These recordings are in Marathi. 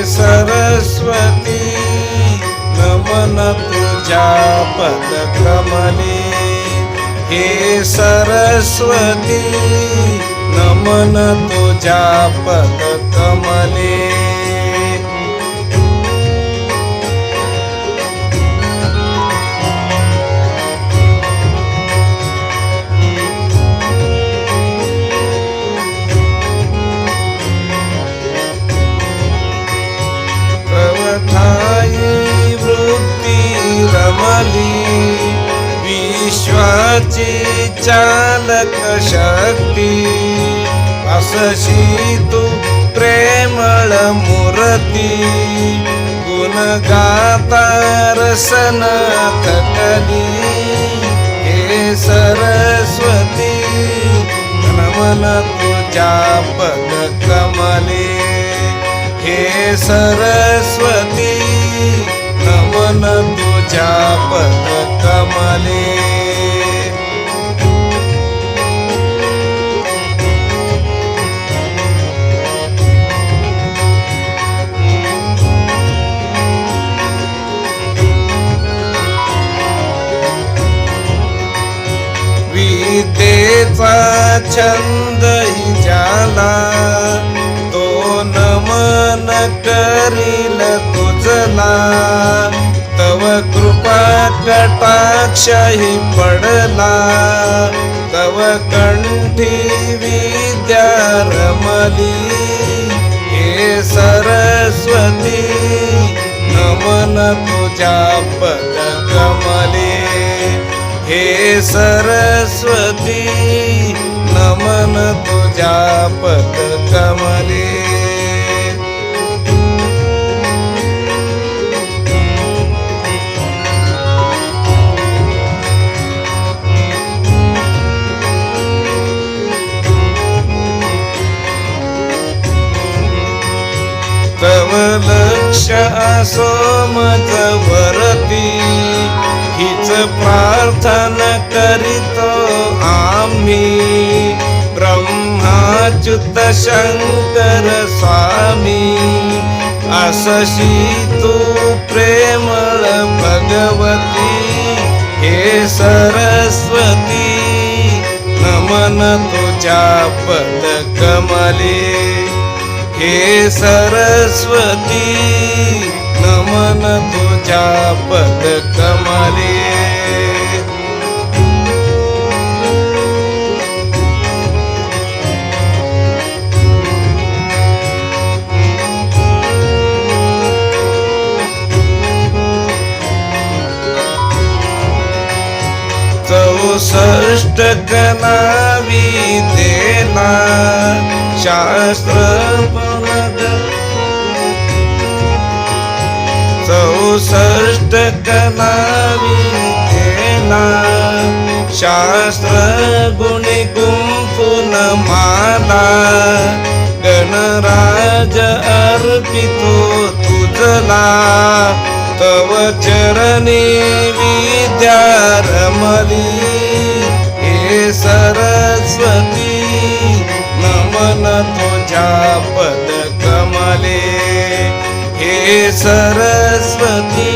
सरस्वती नमन तुझ्या पदकमले, हे सरस्वती नमन तुझ्या पदकमले. विश्वाची चालक शक्ती, असशी तू प्रेमळ मूर्ती, गुण गाता रसन थकली, हे सरस्वती नमन तुझ्या पदकमले, हे सरस्वती नमन तुझ्या पदकमले. विद्येचा छंद ज्याला, तो नमन करील तुझला, तव कृपा कटाक्षही पडला, तव कंठी विद्या रमली, हे सरस्वती नमन तुझ्या पदकमले, हे सरस्वती नमन तुझ्या पदकमले. तव लक्ष असो मज वरती, हीच प्रार्थना करीतो आम्ही, ब्रह्माच्युत शंकर स्वामी, असशी तू प्रेमळ भगवती, हे सरस्वती नमन तुझ्या पदकमले, हे सरस्वती नमन तुझ्या पदकमले. चौसष्ट कलावी देना शास्त्र पद, 64 कलावी देना शास्त्र गुणी गुंफून माला, गणराज अर्पितो तुझला, तव चरणी विद्या रमली, हे सरस्वती नमन तुझ्या पदकमले, हे सरस्वती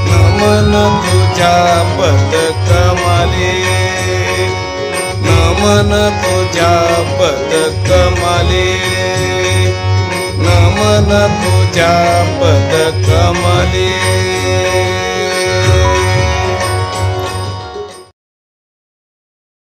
नमन तुझ्या पदकमले, नमन तुझ्या पदकमले, नमन तुझ्या पदकमले.